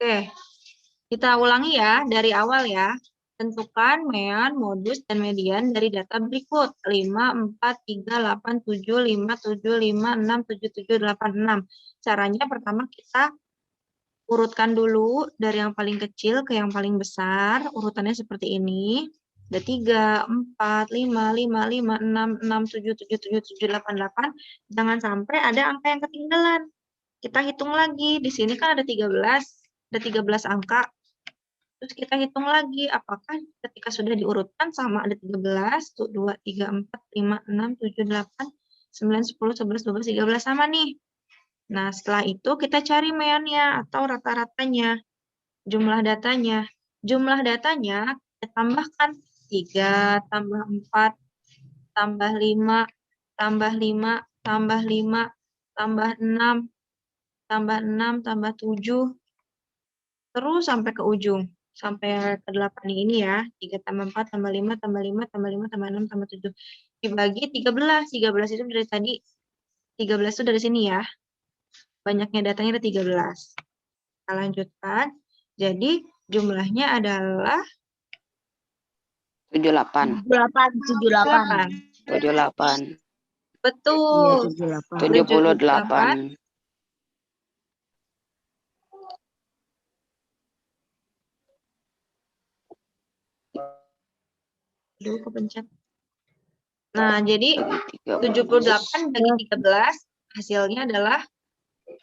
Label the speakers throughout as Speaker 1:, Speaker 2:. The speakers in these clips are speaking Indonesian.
Speaker 1: Oke, kita ulangi ya dari awal ya. Tentukan mean, modus, dan median dari data berikut. 5, 4, 3, 8, 7, 5, 7, 5, 6, 7, 7, 8, 6. Caranya pertama kita urutkan dulu dari yang paling kecil ke yang paling besar. Urutannya seperti ini. Ada 3, 4, 5, 5, 5, 6, 6, 7, 7, 7, 7, 8, 8. Jangan sampai ada angka yang ketinggalan. Kita hitung lagi. Di sini kan ada 13. Ada 13 angka. Terus kita hitung lagi, apakah ketika sudah diurutkan sama ada 13, 2, 3, 4, 5, 6, 7, 8, 9, 10, 11, 12, 13 sama nih. Nah, setelah itu kita cari meannya atau rata-ratanya, jumlah datanya. Jumlah datanya kita tambahkan 3, tambah 4, tambah 5, tambah 5, tambah 5, tambah 6, tambah 6, tambah 7, terus sampai ke ujung. Sampai ke 8 ini ya. 3 tambah 4 tambah 5 tambah 5 tambah 5 tambah 6 tambah 7. Dibagi 13. 13 itu dari tadi. 13 itu dari sini ya. Banyaknya datanya ada 13. Kita lanjutkan. Jadi jumlahnya adalah
Speaker 2: 78.
Speaker 3: 78.
Speaker 2: 78.
Speaker 1: Betul.
Speaker 2: 78.
Speaker 1: Dulu kepencet. Nah, jadi
Speaker 2: Bagi
Speaker 1: 78 bagi 13 hasilnya adalah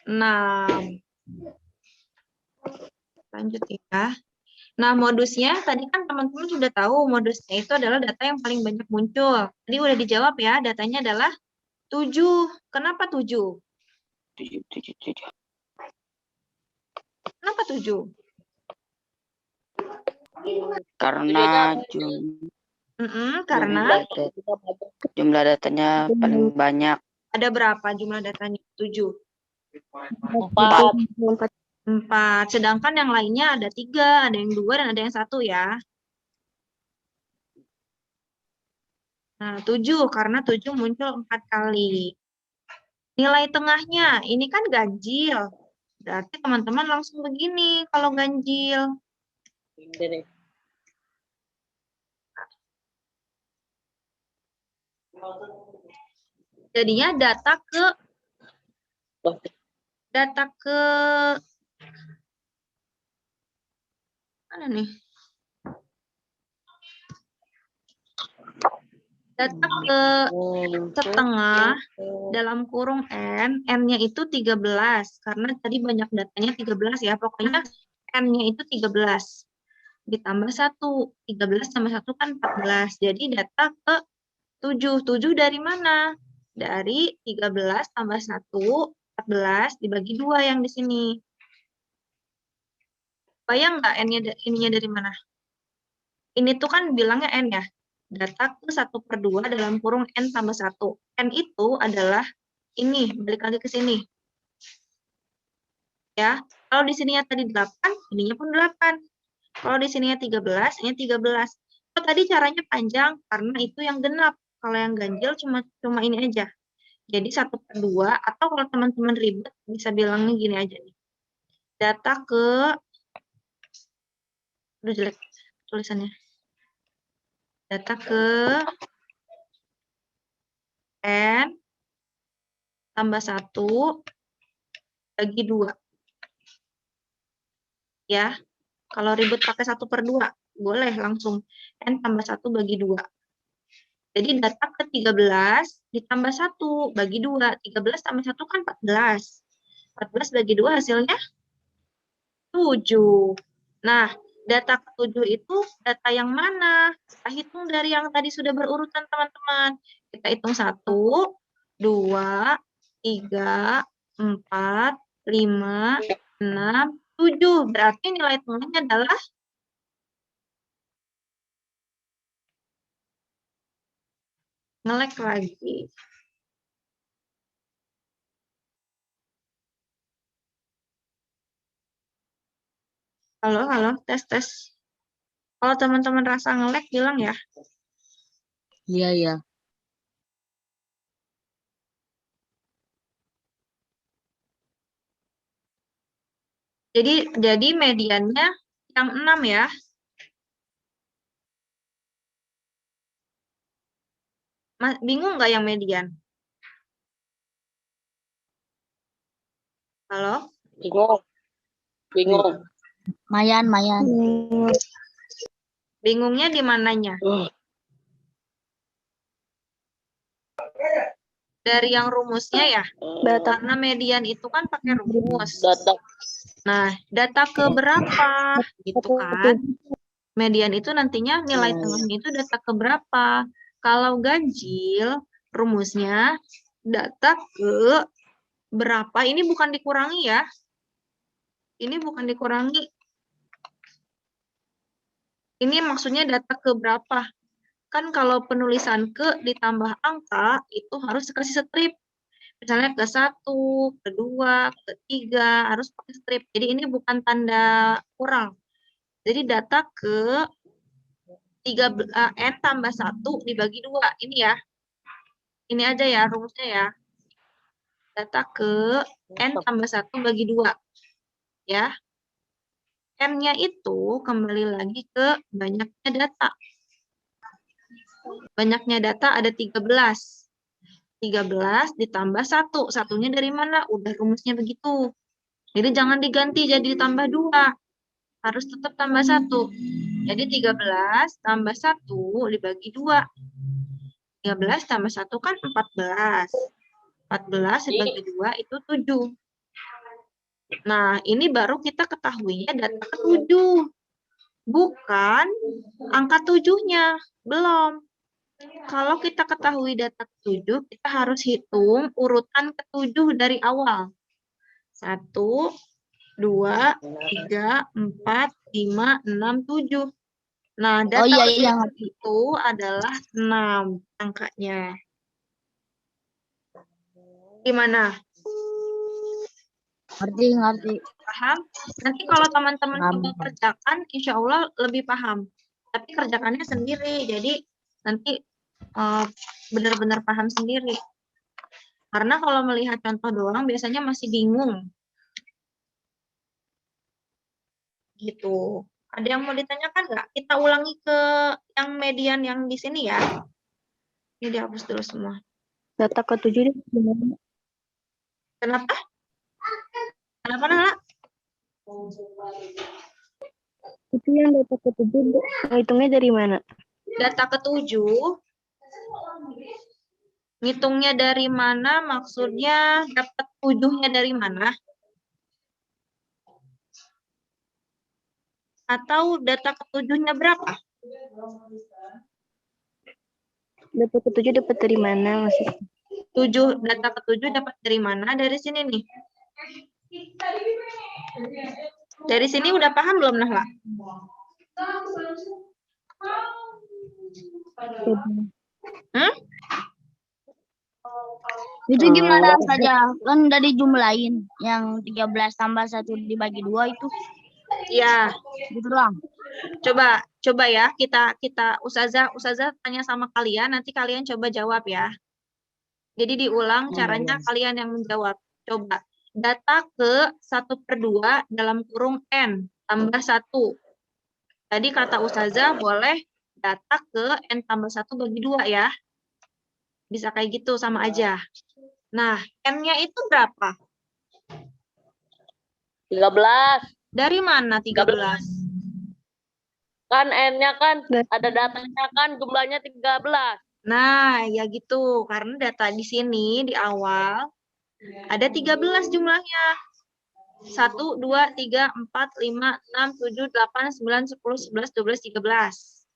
Speaker 1: 6. Lanjut ya. Nah, modusnya tadi kan teman-teman sudah tahu modusnya itu adalah data yang paling banyak muncul. Tadi udah dijawab ya, datanya adalah 7. Kenapa 7?
Speaker 2: 7, 7, 7.
Speaker 1: Kenapa 7?
Speaker 2: Karena
Speaker 1: Karena
Speaker 2: jumlah datanya paling banyak.
Speaker 1: ada berapa jumlah datanya? 7.
Speaker 3: 4.
Speaker 1: 4. Sedangkan yang lainnya ada 3, ada yang 2, dan ada yang 1 ya. Nah, 7. Karena 7 muncul 4 kali. Nilai tengahnya, ini kan ganjil. Berarti teman-teman langsung begini kalau ganjil. Jadinya data ke mana nih? Data ke setengah dalam kurung N, N-nya itu 13. Karena tadi banyak datanya 13 ya. Pokoknya N-nya itu 13. Ditambah 1. 13 tambah 1 kan 14. Jadi data ke 7. 7 dari mana? Dari 13 tambah 1, 14 dibagi 2 yang di sini. Bayang nggak N-nya dari mana? Ini tuh kan bilangnya N ya. Data ke 1/2 dalam kurung N tambah 1. N itu adalah ini, balik lagi ke sini. Ya, kalau di sininya tadi 8, ininya pun 8. Kalau di sininya 13, ini 13. Oh, tadi caranya panjang, karena itu yang genap. Kalau yang ganjil cuma ini aja. Jadi 1/2, atau kalau teman-teman ribet, bisa bilangnya gini aja nih. Data ke, udah jelek tulisannya. Data ke N tambah 1 bagi 2. Ya, kalau ribet pakai 1/2, boleh langsung N tambah 1 bagi 2. Jadi data ke 13 ditambah 1 bagi 2. 13 tambah 1 kan 14. 14 bagi 2 hasilnya 7. Nah, data ke-7 itu data yang mana? Kita hitung dari yang tadi sudah berurutan, teman-teman. Kita hitung 1, 2, 3, 4, 5, 6, 7. Berarti nilai tengahnya adalah nge-lag lagi. Halo, tes. Kalau teman-teman rasa nge-lag, bilang ya.
Speaker 3: Iya, iya.
Speaker 1: Jadi mediannya yang 6 ya. Bingung nggak yang median? Halo?
Speaker 4: Bingung. Bingung.
Speaker 3: Mayan.
Speaker 1: Bingungnya di mananya? Dari yang rumusnya ya? Karena median itu kan pakai rumus.
Speaker 4: Data.
Speaker 1: Nah, data ke berapa? Gitu kan. Median itu nantinya nilai tengahnya itu data ke berapa. Kalau ganjil, rumusnya data ke berapa. Ini bukan dikurangi ya. Ini bukan dikurangi. Ini maksudnya data ke berapa. Kan kalau penulisan ke ditambah angka, itu harus dikasih strip. Misalnya ke 1, ke 2, ke 3, harus pakai strip. Jadi ini bukan tanda kurang. Jadi data ke 3, N tambah 1 dibagi 2. Ini ya. Ini aja ya rumusnya ya. Data ke N tambah 1 bagi 2. Ya. N-nya itu kembali lagi ke banyaknya data. Banyaknya data ada 13. 13 ditambah 1. Satunya dari mana? Udah rumusnya begitu. Jadi jangan diganti jadi ditambah 2. Harus tetap tambah 1. Jadi 13 tambah 1 dibagi 2. 13 tambah 1 kan 14. 14 dibagi 2 itu 7. Nah, ini baru kita ketahuinya data ke-7. Bukan angka 7-nya. Belum. Kalau kita ketahui data ke-7, kita harus hitung urutan ke-7 dari awal. 1, 2, 3, 4, 5, 6, 7. Nah, data itu adalah 6 angkanya. Gimana?
Speaker 3: Ngerti.
Speaker 1: Paham? Nanti kalau teman-teman coba kerjakan, insya Allah lebih paham. Tapi kerjakannya sendiri, jadi nanti benar-benar paham sendiri. Karena kalau melihat contoh doang, biasanya masih bingung. Gitu. Ada yang mau ditanyakan nggak? Kita ulangi ke yang median yang di sini ya. Ini dihapus dulu semua.
Speaker 5: Data ke-7 ini gimana?
Speaker 1: Kenapa? Kenapa, Nala?
Speaker 5: Itu yang data ke-7 ngitungnya dari mana?
Speaker 1: Data ke-7 ngitungnya dari mana? Maksudnya dapat 7-nya dari mana? Atau data ke-7-nya berapa?
Speaker 5: Data ke-7 dapat dari mana maksudnya?
Speaker 1: 7, data ke-7 dapat dari mana? Dari sini nih. Dari sini udah paham belum, Nahla?
Speaker 3: Itu gimana saja? Kan udah dijumlahin. Yang 13 tambah 1 dibagi 2 itu.
Speaker 1: Ya.
Speaker 3: Gitu doang.
Speaker 1: Coba ya, kita Ustazah tanya sama kalian, nanti kalian coba jawab ya. Jadi diulang caranya kalian yang menjawab. Coba. Data ke 1/2 dalam kurung N tambah 1. Tadi kata Ustazah boleh data ke N tambah 1 bagi 2 ya. Bisa kayak gitu, sama aja. Nah, N-nya itu berapa?
Speaker 4: 13.
Speaker 1: Dari mana 13?
Speaker 4: Kan N-nya kan ada datanya kan jumlahnya 13.
Speaker 1: Nah, ya gitu. Karena data di sini di awal ada 13 jumlahnya. 1, 2, 3, 4, 5, 6, 7, 8, 9, 10, 11, 12, 13.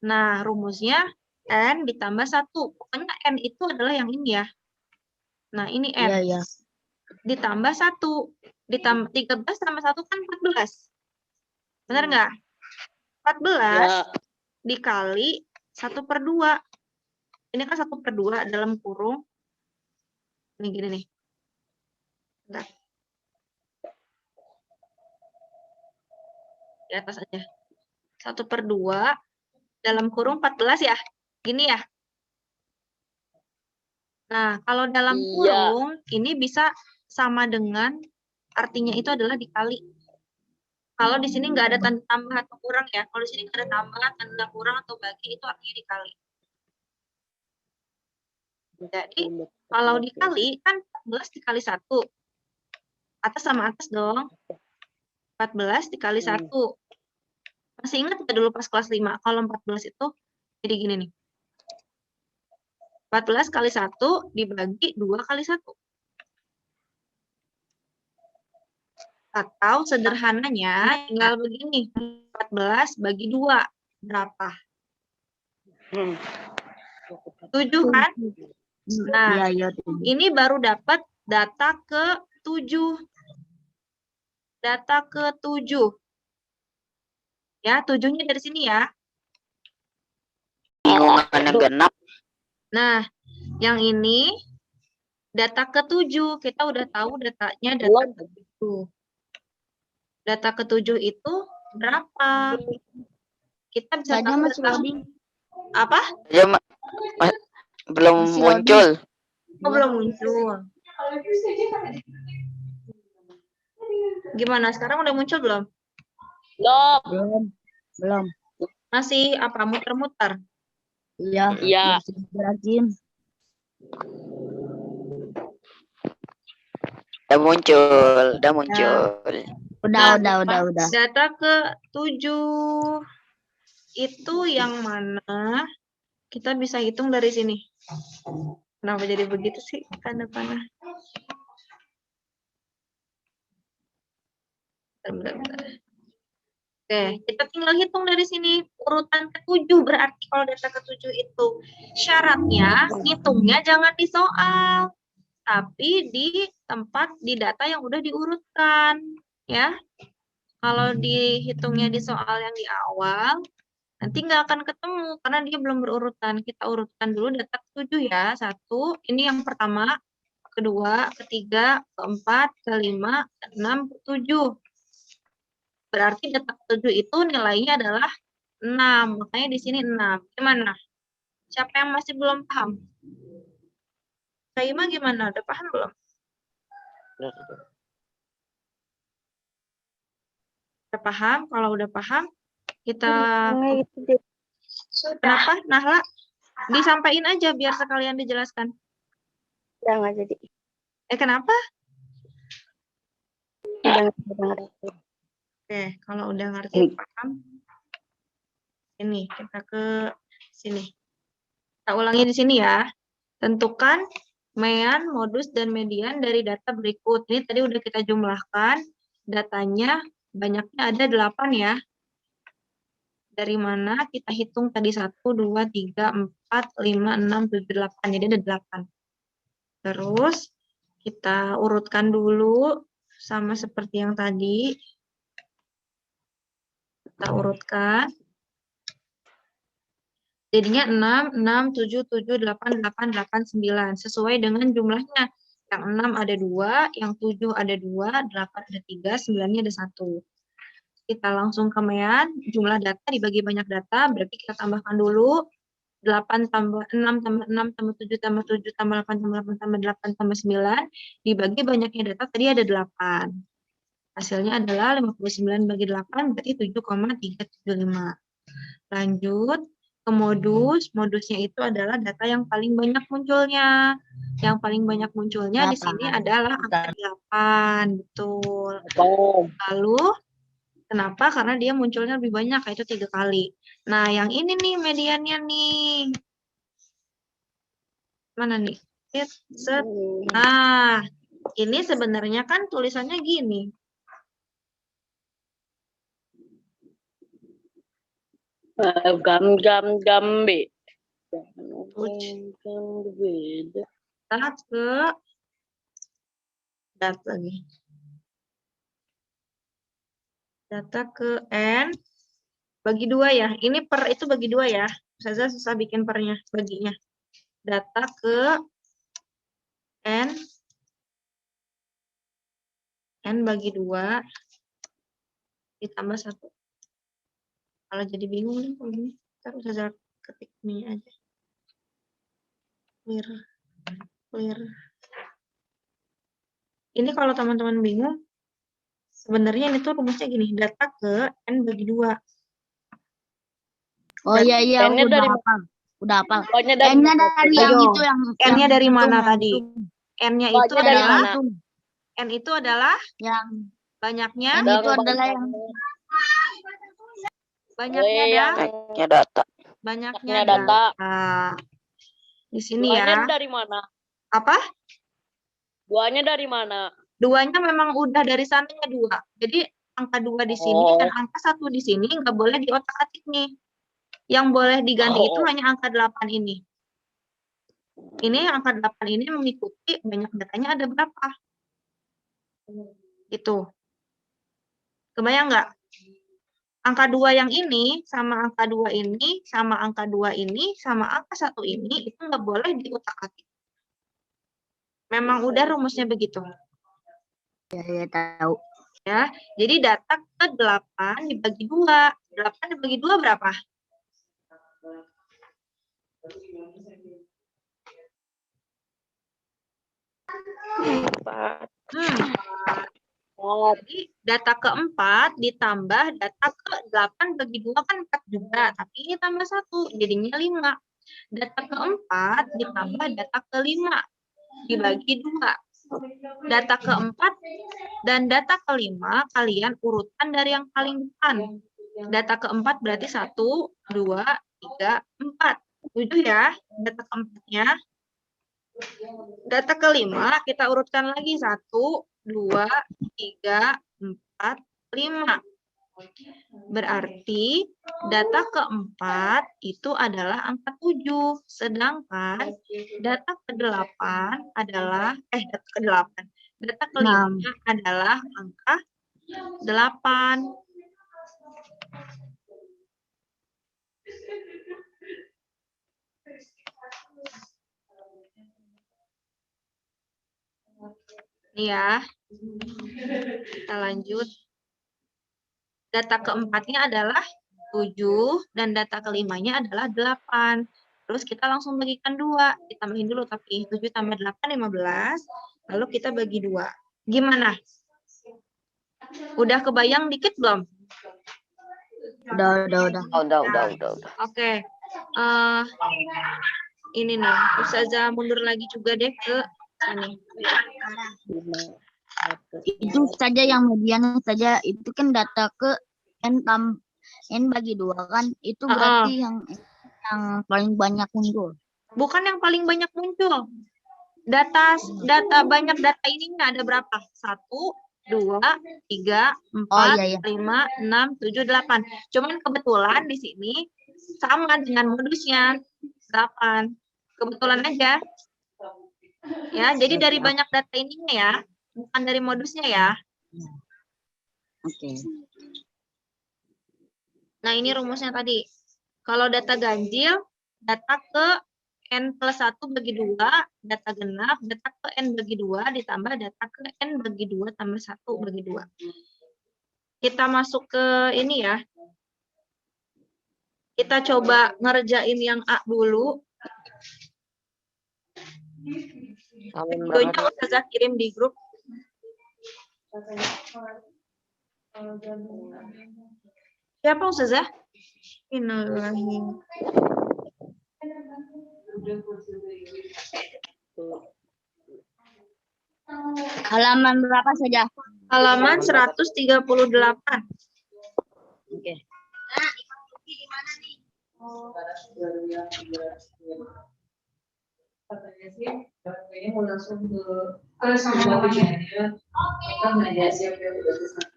Speaker 1: Nah, rumusnya N ditambah 1. Pokoknya N itu adalah yang ini ya. Nah, ini N.
Speaker 3: Iya.
Speaker 1: Ditambah 1. Ditambah 13 tambah 1 kan 14. Benar nggak? 14
Speaker 4: Ya.
Speaker 1: dikali 1/2. Ini kan 1/2 dalam kurung. Ini gini nih. Bentar. Di atas aja. 1/2 dalam kurung 14 ya. Gini ya. Nah, kalau dalam kurung, ini bisa sama dengan artinya itu adalah dikali. Kalau di sini nggak ada tanda tambah atau kurang ya. Kalau di sini nggak ada tambah, tanda kurang atau bagi, itu artinya dikali. Jadi, kalau dikali, kan 14 dikali 1. Atas sama atas dong. 14 dikali 1. Masih ingat nggak dulu pas kelas 5? Kalau 14 itu jadi gini nih. 14 kali 1 dibagi 2 kali 1. Atau sederhananya tinggal begini. 14 bagi 2. Berapa? 7 kan? Nah,
Speaker 3: Iya, iya.
Speaker 1: ini baru dapat data ke-7. Data ke-7. Ya, 7-nya dari sini ya.
Speaker 2: Bingungannya genap.
Speaker 1: Nah, yang ini data ke-7. Kita udah tahu datanya data ke-7. Data ke-7 itu berapa? Kita bisa
Speaker 3: Tanya
Speaker 1: tahu
Speaker 3: masih
Speaker 1: data
Speaker 3: loading.
Speaker 1: apa?
Speaker 2: Ya, belum
Speaker 3: Masih
Speaker 2: muncul.
Speaker 1: Oh, belum muncul. Gimana? Sekarang udah muncul belum?
Speaker 4: Belum.
Speaker 3: Belum.
Speaker 1: Masih apa? Muter-muter.
Speaker 3: Iya.
Speaker 4: Iya.
Speaker 3: Gerakin.
Speaker 2: Udah muncul, udah muncul.
Speaker 3: Udah.
Speaker 1: Data ke-7 itu yang mana? Kita bisa hitung dari sini. Kenapa jadi begitu sih? Tanda panah. Bentar. Oke, kita tinggal hitung dari sini. Urutan ke-7 berarti kalau data ke-7 itu syaratnya, hitungnya jangan di soal, tapi di tempat di data yang udah diurutkan. Ya, kalau dihitungnya di soal yang di awal, nanti nggak akan ketemu karena dia belum berurutan. Kita urutkan dulu data ke-7 ya. 1, ini yang pertama, kedua, ketiga, keempat, kelima, keenam, ke-7. Berarti data ke-7 itu nilainya adalah 6. Makanya di sini 6. Gimana? Siapa yang masih belum paham? Kaima gimana? Udah paham belum? Udah paham? Kalau udah paham, kita... Kenapa, Nahla? Disampaikan aja biar sekalian dijelaskan.
Speaker 5: Udah nggak jadi.
Speaker 1: Kenapa?
Speaker 5: Udah ngerti.
Speaker 1: Oke, kalau udah ngerti, paham. Ini, kita ke sini. Kita ulangi di sini ya. Tentukan mean, modus, dan median dari data berikut. Ini tadi udah kita jumlahkan. Datanya banyaknya ada 8 ya. Dari mana kita hitung tadi 1, 2, 3, 4, 5, 6, 7, 8. Jadi ada 8. Terus kita urutkan dulu sama seperti yang tadi. Kita urutkan. Jadinya 6, 6, 7, 7, 8, 8, 8, 9. Sesuai dengan jumlahnya. Yang 6 ada 2, yang 7 ada 2, 8 ada 3, 9-nya ada 1. Kita langsung ke mean, jumlah data dibagi banyak data, berarti kita tambahkan dulu. 8 tambah 6 tambah 6 tambah 7 tambah 7 tambah 8 tambah 8 tambah 8 tambah 9. Dibagi banyaknya data, tadi ada 8. Hasilnya adalah 59 bagi 8, berarti 7,375. Lanjut ke modus. Modusnya itu adalah data yang paling banyak munculnya. Yang paling banyak munculnya di sini adalah angka 8. Betul. Lalu, kenapa? Karena dia munculnya lebih banyak, yaitu 3 kali. Nah, yang ini nih mediannya nih. Mana nih? Set. Nah, ini sebenarnya kan tulisannya gini.
Speaker 4: Gambe.
Speaker 1: Kita ke data lagi. Data ke N bagi 2 ya. Ini per itu bagi 2 ya. Ustazah susah bikin pernya, baginya. Data ke N bagi 2 ditambah 1. Kalau jadi bingung nih kalau ini, ntar Ustazah ketik ini aja. Clear. Ini kalau teman-teman bingung, Sebenarnya ini tuh rumusnya gini, data ke N bagi 2.
Speaker 3: Oh iya iya
Speaker 4: N-nya
Speaker 3: udah
Speaker 4: dari
Speaker 3: hafal. Udah hafal.
Speaker 4: N-nya dari
Speaker 3: N-nya
Speaker 4: mana?
Speaker 3: dari yang
Speaker 1: Ayo,
Speaker 3: itu yang
Speaker 1: N-nya dari
Speaker 3: hitung,
Speaker 1: mana
Speaker 3: yang
Speaker 1: tadi?
Speaker 3: hitung.
Speaker 1: N-nya itu
Speaker 4: N-nya dari
Speaker 1: adalah,
Speaker 4: mana?
Speaker 1: N itu adalah
Speaker 3: Yang
Speaker 1: banyaknya,
Speaker 3: N itu adalah yang
Speaker 1: banyaknya
Speaker 4: yang
Speaker 2: Banyaknya data.
Speaker 1: banyaknya
Speaker 4: banyaknya data.
Speaker 1: data. Di sini
Speaker 4: Duanya
Speaker 1: ya.
Speaker 4: dari mana?
Speaker 1: Apa?
Speaker 4: Duanya dari mana?
Speaker 1: Duanya memang udah dari sananya 2. Jadi angka 2 di sini dan angka 1 di sini nggak boleh diotak-atik nih. Yang boleh diganti itu hanya angka 8 ini. Ini angka 8 ini mengikuti banyak datanya ada berapa. Itu. Kebayang nggak? Angka 2 yang ini, sama angka 2 ini, sama angka 2 ini, sama angka 1 ini, itu nggak boleh diutak-atik. Memang udah rumusnya begitu.
Speaker 3: ya tahu.
Speaker 1: Ya, jadi data ke 8 dibagi 2. 8 dibagi 2 berapa? Jadi data keempat ditambah data ke-8 bagi 2 kan 4 juga, tapi ini tambah 1, jadinya 5. Data keempat ditambah data ke-5 dibagi 2. Data keempat dan data ke-5 kalian urutan dari yang paling depan. Data keempat berarti 1, 2, 3, 4. 7 ya data keempatnya. Data ke-5 kita urutkan lagi 1, 2, 3, 4, 5. Berarti data keempat itu adalah angka 7. Sedangkan data ke-8 adalah, data ke-8. Data ke-5 adalah angka 8. Nih ya, kita lanjut. Data keempatnya adalah 7 dan data kelimanya adalah 8. Terus kita langsung bagikan 2. Ditambahin dulu tapi 7 tambah 8, 15. Lalu kita bagi 2. Gimana? Udah kebayang dikit belum?
Speaker 3: Udah.
Speaker 1: Oke. Ini nih, Ustazah mundur lagi juga deh ke sini.
Speaker 3: Itu saja yang median saja itu kan data ke N bagi 2 kan itu berarti yang paling banyak muncul.
Speaker 1: Bukan yang paling banyak muncul. Data banyak data ininya ada berapa? 1, 2, 3, 4, 5, 6, 7, 8. Cuman kebetulan di sini sama dengan modusnya 8. Kebetulan aja. Ya, jadi dari banyak data ininya ya, bukan dari modusnya ya.
Speaker 3: Oke.
Speaker 1: Nah, ini rumusnya tadi. Kalau data ganjil, data ke N plus 1 bagi 2, data genap, data ke N bagi 2, ditambah data ke N bagi 2 tambah 1 bagi 2. Kita masuk ke ini ya. Kita coba ngerjain yang A dulu. Videonya Ustazah kirim di grup. Siapa Ustazah? Innalillahi.
Speaker 3: Halaman berapa saja?
Speaker 1: Halaman 138.
Speaker 3: Oke.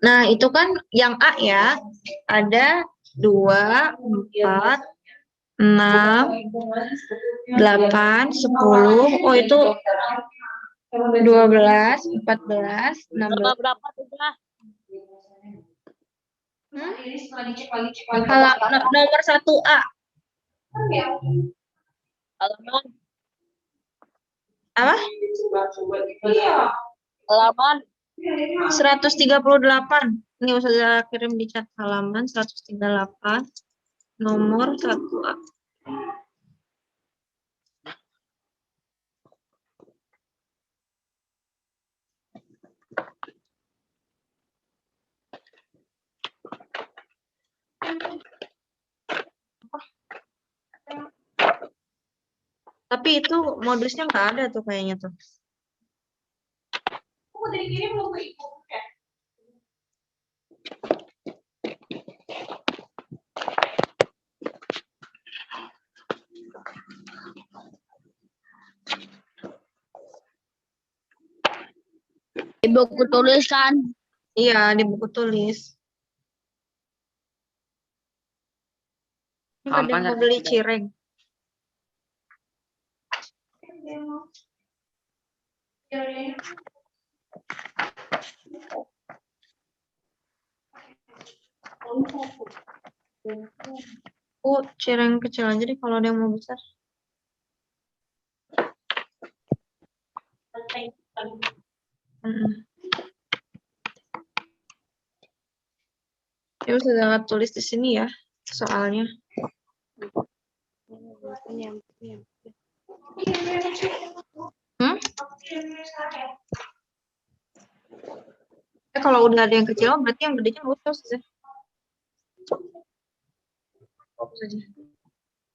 Speaker 1: Nah, itu kan yang A ya. Ada 2, 4, 6, 8, 10. Oh, itu 12, 14, 16.
Speaker 4: Berapa sudah?
Speaker 1: Halaman nomor 1A.
Speaker 4: Halaman.
Speaker 1: Apa?
Speaker 4: Halaman
Speaker 1: 138. Ini Ustazah kirim di chat halaman 138 nomor 1A. Tapi itu modusnya nggak ada tuh kayaknya tuh.
Speaker 3: Di buku tulis kan.
Speaker 1: Iya, di buku tulis. Ini ada yang mau beli cireng. Cireng kecil aja deh kalau ada yang mau besar. Ya sudah tulis di sini ya soalnya. Kalau udah ada yang kecil berarti yang gedenya khusus ya.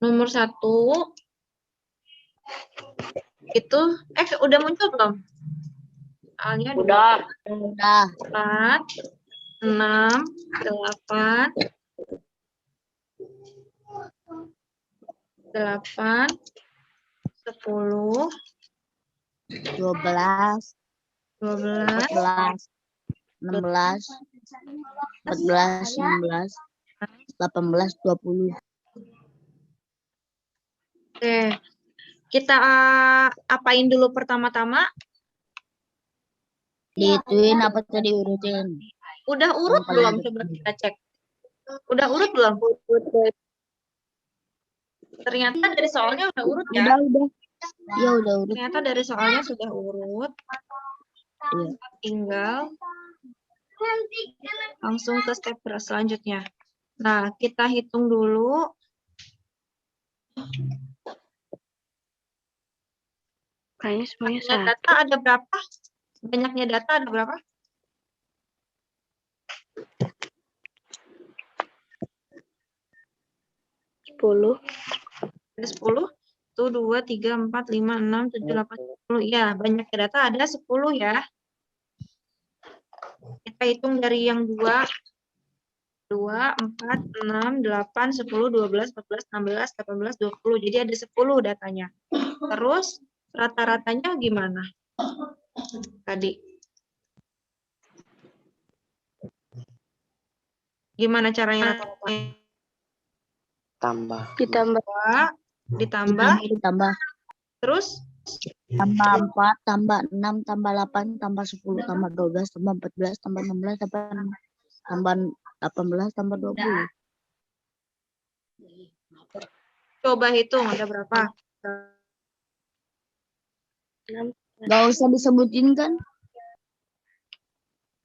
Speaker 1: Nomor 1 itu udah muncul belum? Soalnya
Speaker 4: Udah.
Speaker 1: 4, 6, 8, 10,
Speaker 3: 12,
Speaker 1: 12,
Speaker 3: 16, 14, 16, 18, 20.
Speaker 1: Oke. Kita apain dulu pertama-tama?
Speaker 3: Dihituin apa tadi urutin?
Speaker 1: Udah urut belum? Coba kita cek. Udah urut belum? Ternyata dari soalnya udah urut ya.
Speaker 3: Udah. Ya udah urut.
Speaker 1: Ternyata dari soalnya sudah urut.
Speaker 3: Iya.
Speaker 1: Tinggal langsung ke step selanjutnya. Nah, kita hitung dulu.
Speaker 5: Kayaknya semuanya
Speaker 1: Banyaknya data ada berapa? Banyaknya data ada berapa?
Speaker 5: 10.
Speaker 1: Ada 10. 1, 2, 3, 4, 5, 6, 7, 8, 10. Ya, banyaknya data ada 10 ya. Kita hitung dari yang 2. 2, 4, 6, 8, 10, 12, 14, 16, 18, 20. Jadi ada 10 datanya. Terus rata-ratanya gimana? Tadi. Gimana caranya rata-ratanya?
Speaker 5: Ditambah.
Speaker 1: Ditambah. Terus?
Speaker 3: Tambah 4, tambah 6, tambah 8, tambah 10, tambah 12, tambah 14, tambah 16, tambah 18, tambah 20.
Speaker 1: Coba hitung ada berapa?
Speaker 3: Gak usah disebutin kan?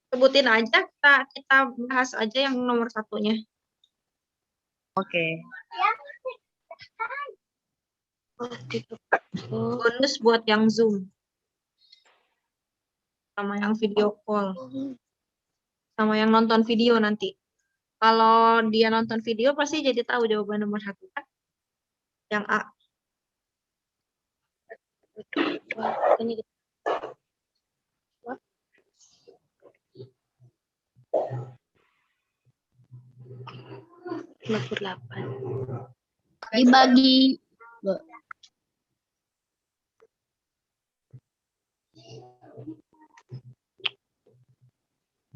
Speaker 1: Sebutin aja, kita bahas aja yang nomor 1-nya.
Speaker 3: Oke.
Speaker 1: Bonus buat yang Zoom. Sama yang video call. Sama yang nonton video nanti. Kalau dia nonton video pasti jadi tahu jawaban nomor 1 kan? Yang A.
Speaker 3: Dibagi.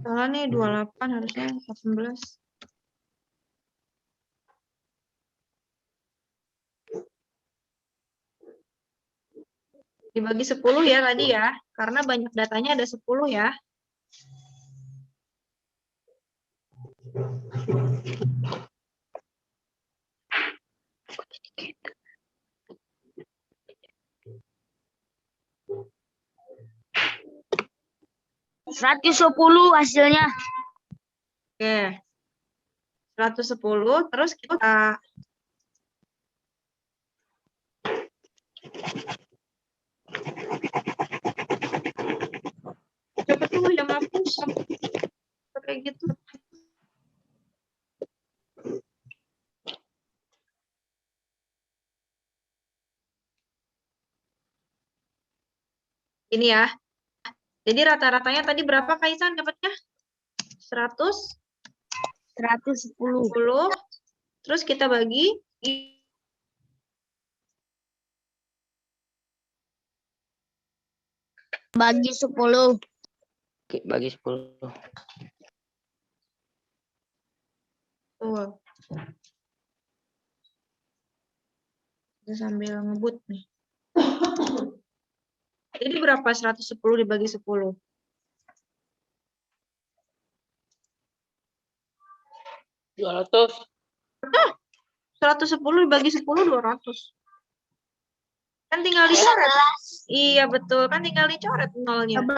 Speaker 1: Salah nih 28 harusnya 18. Dibagi 10 ya tadi ya. Karena banyak datanya ada 10 ya.
Speaker 3: Seratus 110 hasilnya.
Speaker 1: Oke. 110 terus kita coba tuh yang hapus. Kayak gitu. Ini ya. Jadi rata-ratanya tadi berapa Kaisan dapatnya? 110.
Speaker 3: 110.
Speaker 1: Terus kita bagi.
Speaker 3: Bagi 10.
Speaker 2: Oke, bagi 10.
Speaker 1: Tuh. Kita sambil ngebut nih. Jadi berapa 110 dibagi 10?
Speaker 4: 200.
Speaker 1: 110 dibagi 10, 200. Kan tinggal dicoret. Iya, betul. Kan tinggal dicoret nolnya.
Speaker 3: 11.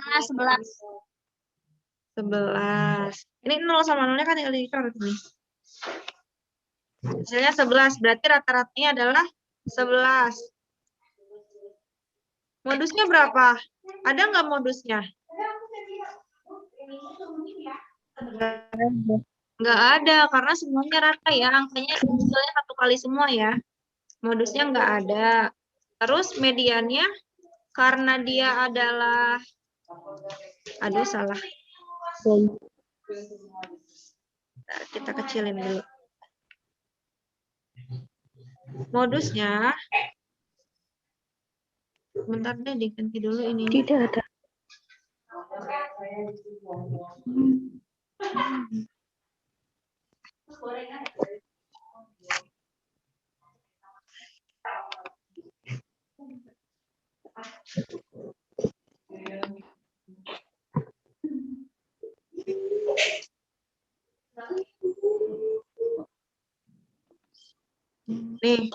Speaker 1: 11. Ini 0 sama 0-nya kan tinggal dicoret nih. Hasilnya 11. Berarti rata-ratanya adalah 11. Modusnya berapa? Ada nggak modusnya? Nggak ada, karena semuanya rata ya. Angkanya misalnya 1 kali semua ya. Modusnya nggak ada. Terus mediannya, karena dia adalah... Aduh, salah. Bentar, kita kecilin dulu. Modusnya... Bentar deh, diganti dulu ini.
Speaker 5: Tidak ada.
Speaker 1: Nih,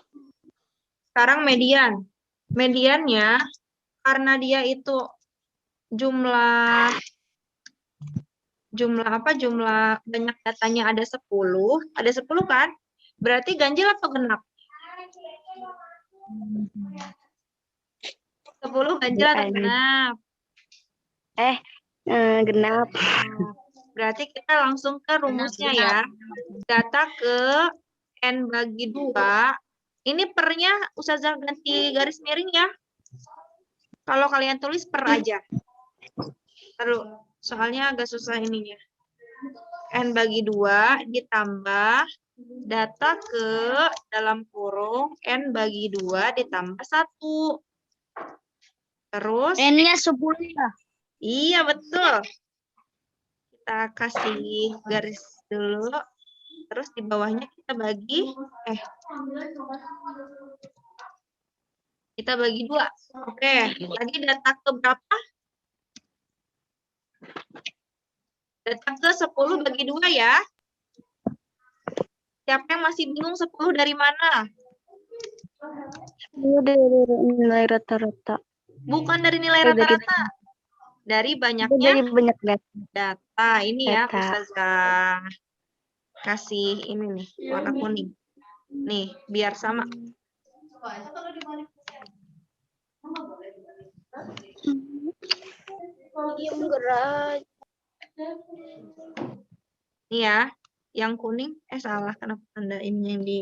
Speaker 1: sekarang median. Mediannya, karena dia itu jumlah apa? Jumlah banyak datanya ada 10 kan? Berarti ganjil atau genap? 10 ganjil atau genap?
Speaker 5: Genap.
Speaker 1: Berarti kita langsung ke rumusnya ya. Data ke N bagi 2. Ini pernya Ustazah ganti garis miring ya. Kalau kalian tulis per aja. Lalu, soalnya agak susah ininya. N bagi 2 ditambah data ke dalam kurung N bagi 2 ditambah 1. Terus
Speaker 3: N-nya 10 ya.
Speaker 1: iya, betul. Kita kasih garis dulu. Terus di bawahnya kita bagi kita bagi 2. Oke, tadi data ke berapa? Data ke 10 bagi 2 ya. Siapa yang masih bingung 10 dari mana?
Speaker 5: Ini dari nilai rata-rata.
Speaker 1: Bukan dari nilai
Speaker 5: Dari-
Speaker 1: rata-rata. Dari banyaknya
Speaker 5: Dari banyak
Speaker 1: data. Ini ya,
Speaker 5: Data.
Speaker 1: Ustazah kasih ini nih, warna kuning. Nih, biar sama. Nih ya, yang kuning, salah, kenapa tanda ini yang di...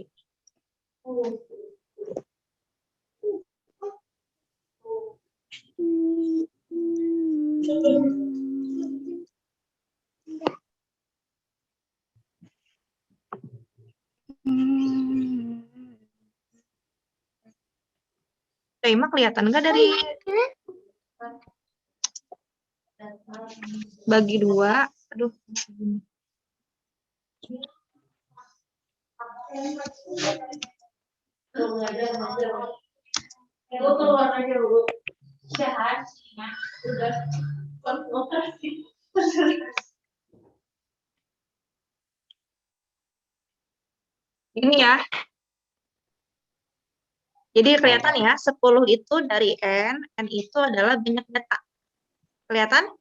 Speaker 1: Tema kelihatan nggak dari bagi 2? Aduh. Ini ya. Jadi kelihatan ya, 10 itu dari N itu adalah banyak data. Kelihatan?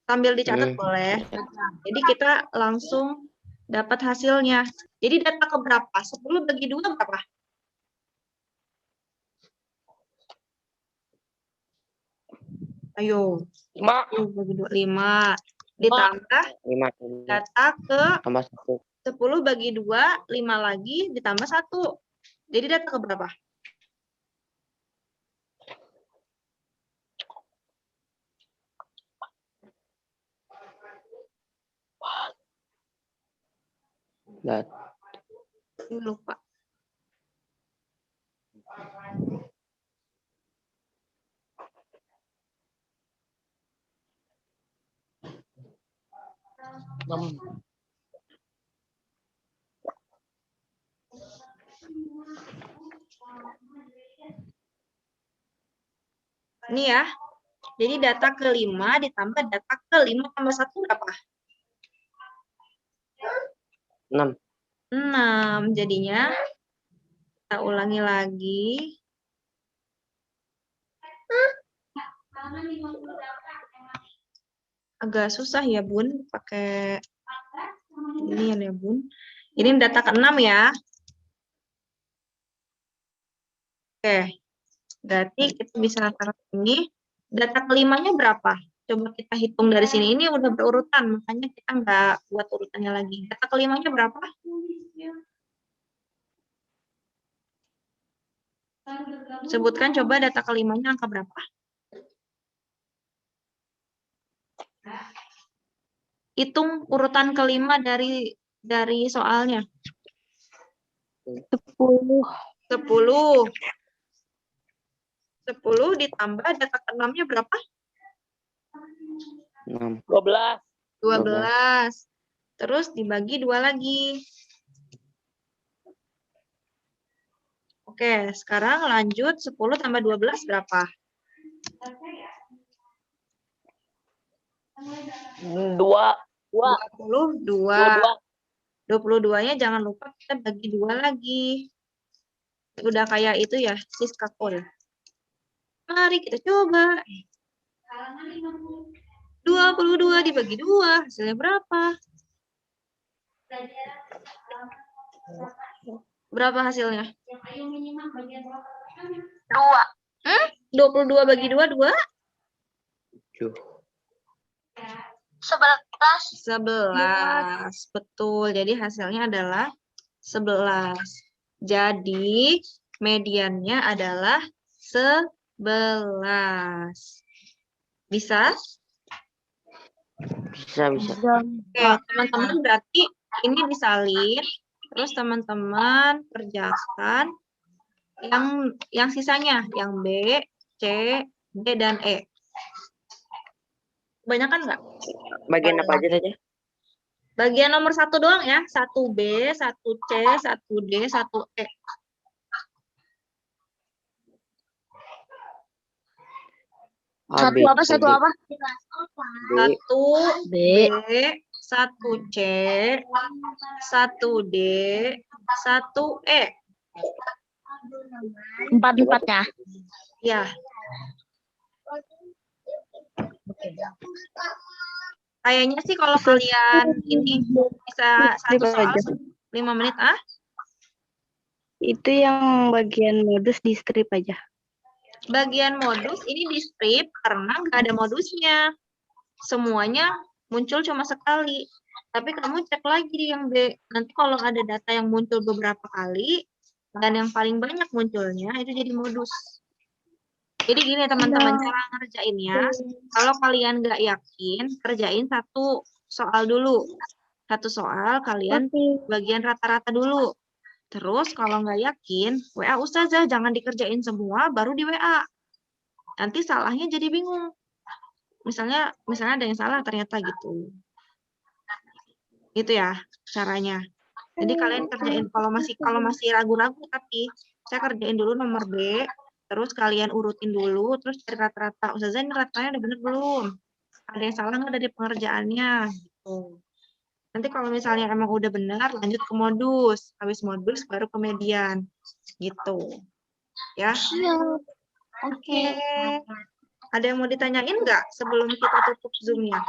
Speaker 1: Sambil dicatat boleh. Jadi kita langsung dapat hasilnya. Jadi data ke berapa? 10 bagi 2 berapa? Ayo.
Speaker 4: 5.
Speaker 1: 10 bagi 2, 5. Ditambah
Speaker 2: 5.
Speaker 1: data ke
Speaker 2: Tambah 1.
Speaker 1: 10 bagi 2, 5 lagi ditambah 1. Jadi data ke berapa?
Speaker 2: Dat.
Speaker 1: Lupa. Ini ya. Jadi data kelima ditambah data kelima tambah 1 berapa?
Speaker 2: 6.
Speaker 1: 6. Jadinya kita ulangi lagi. Agak susah ya, Bun, pakai ini ya, Bun. Ini data ke-6 ya. Oke. Berarti kita bisa taruh ini. Data kelimanya berapa? Coba kita hitung dari sini. Ini udah berurutan, makanya kita nggak buat urutannya lagi. Data kelimanya berapa? Sebutkan coba data kelimanya angka berapa? Hitung urutan kelima dari soalnya.
Speaker 5: 10.
Speaker 1: 10. 10 ditambah data ke-6-nya berapa?
Speaker 2: 6.
Speaker 4: 12.
Speaker 1: 12. Terus dibagi 2 lagi. Oke, sekarang lanjut 10 tambah 12 berapa?
Speaker 4: 22.
Speaker 1: 22. 22-nya jangan lupa kita bagi 2 lagi. Udah kayak itu ya, Siska Kol. Mari kita coba. 22 dibagi 2, hasilnya berapa? Berapa hasilnya?
Speaker 3: 2.
Speaker 1: 22 bagi 2, 2?
Speaker 2: 7.
Speaker 3: 11.
Speaker 1: 11. Betul. Jadi hasilnya adalah 11. Jadi mediannya adalah 11. Bisa?
Speaker 2: Bisa.
Speaker 1: Oke, teman-teman berarti ini disalin. Terus teman-teman kerjakan yang sisanya, yang B, C, D, dan E. Kebanyakan nggak?
Speaker 2: Bagian apa aja saja?
Speaker 1: Bagian nomor 1 doang ya. 1B, 1C, 1D, 1E.
Speaker 3: Satu apa?
Speaker 1: 1B, 1C, 1D, 1E.
Speaker 3: 4-4 ya.
Speaker 1: Ya. Kayaknya sih kalau kalian ini bisa satu soal 5 menit.
Speaker 5: Itu yang bagian modus di strip aja.
Speaker 1: Bagian modus ini di strip karena nggak ada modusnya. Semuanya muncul cuma sekali. Tapi kamu cek lagi yang B. Nanti kalau ada data yang muncul beberapa kali dan yang paling banyak munculnya itu jadi modus. Jadi gini teman-teman, cara ngerjainnya, kalau kalian nggak yakin, kerjain satu soal dulu. Satu soal kalian bagian rata-rata dulu. Terus kalau nggak yakin, WA Ustazah, jangan dikerjain semua, baru di WA. Nanti salahnya jadi bingung. Misalnya ada yang salah ternyata gitu. Gitu ya caranya. Jadi kalian kerjain kalau masih ragu-ragu, tapi saya kerjain dulu nomor B. Terus kalian urutin dulu, terus cari rata-rata. Ustazah, ini ratanya udah bener belum? Ada yang salah nggak dari pengerjaannya? Gitu. Nanti kalau misalnya emang udah benar, lanjut ke modus. Habis modus, baru ke median. Gitu. Ya. Oke. Ada yang mau ditanyain nggak sebelum kita tutup Zoom-nya?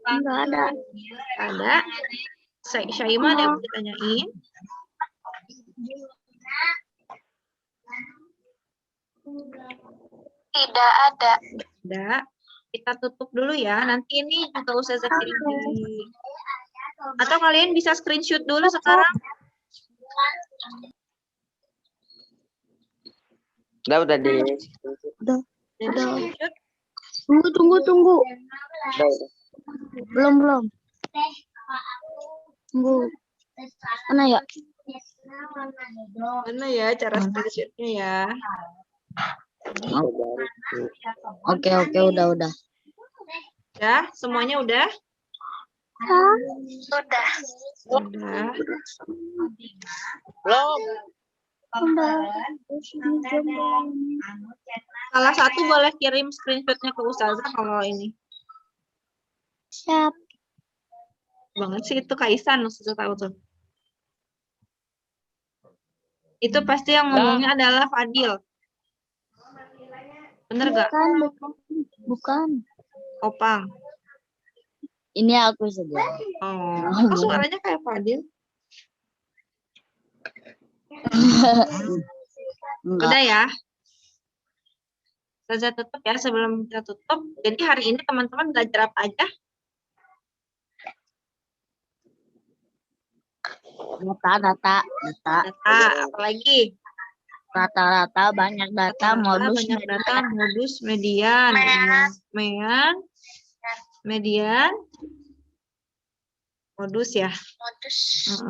Speaker 5: Enggak ada.
Speaker 1: Ada. Syaimah ada yang mau ditanyain?
Speaker 3: Tidak ada.
Speaker 1: Ada. Kita tutup dulu ya. Nanti ini juga Ustazah kirim di... Atau kalian bisa screenshot dulu sekarang.
Speaker 2: Udah di.
Speaker 5: Udah.
Speaker 1: Screenshot.
Speaker 5: Tunggu.
Speaker 2: Udah.
Speaker 5: Belum. Tunggu.
Speaker 3: Mana ya?
Speaker 1: Mana ya cara screenshotnya ya?
Speaker 3: Oke, udah.
Speaker 1: Ya, semuanya udah?
Speaker 5: Sudah.
Speaker 1: Udah.
Speaker 4: Belum.
Speaker 1: Salah satu boleh kirim screenshotnya ke Ustazah kalau ini.
Speaker 5: Siap.
Speaker 1: Banget sih itu Kaisan, Ustazah tahu tuh. Itu pasti yang ngomongnya adalah Fadil. Bener gak?
Speaker 3: Bukan.
Speaker 1: Opang.
Speaker 3: Ini aku saja.
Speaker 1: Oh, kok suaranya kayak Fadil?
Speaker 3: Enggak.
Speaker 1: Udah ya. Ustazah tutup ya sebelum kita tutup. Jadi hari ini teman-teman belajar apa aja?
Speaker 3: Data.
Speaker 1: Data, apalagi?
Speaker 3: Rata-rata banyak data, modus,
Speaker 1: Banyak data, modus, median. Median, modus ya.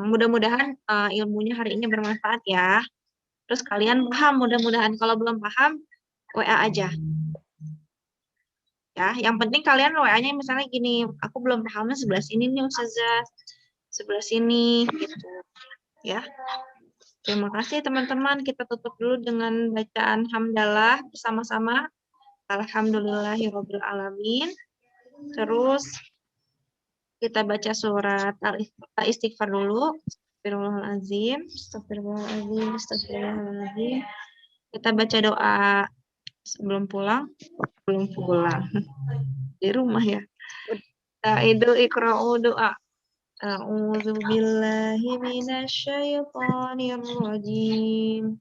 Speaker 1: Mudah-mudahan ilmunya hari ini bermanfaat ya. Terus kalian paham mudah-mudahan. Kalau belum paham, WA aja. Ya, yang penting kalian WA-nya misalnya gini, aku belum pahamnya sebelah sini nih Ustazah. Sebelah sini gitu. Ya. Terima kasih teman-teman. Kita tutup dulu dengan bacaan hamdalah bersama-sama. Alhamdulillahirabbil alamin. Terus kita baca surat Al-Istighfar dulu. Astagfirullahaladzim. Kita baca doa sebelum pulang. Belum pulang. Di rumah ya. Ta'idul ikra'u doa. A'udzu billahi minasyaitonir rajim.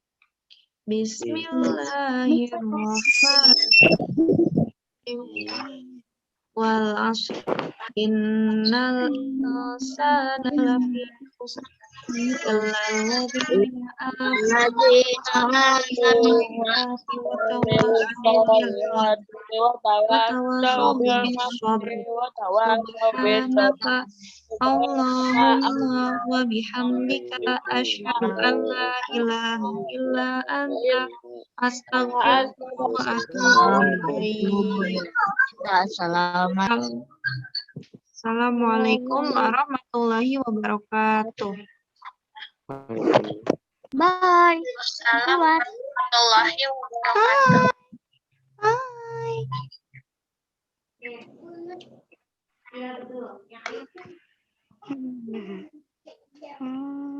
Speaker 1: Bismillahirrahmanirrahim. Wal 'ashr innal insana lafi khusr illa alladziina amanu wa tawasaw bis sabr. Subhanaka Allahumma wa bihamdika asyhadu an la ilaha illa anta astaghfiruka wa atubu ilaik. Assalamualaikum warahmatullahi wabarakatuh.
Speaker 3: Bye.
Speaker 5: Warahmatullahi wabarakatuh.
Speaker 1: Bye.
Speaker 5: Hmm.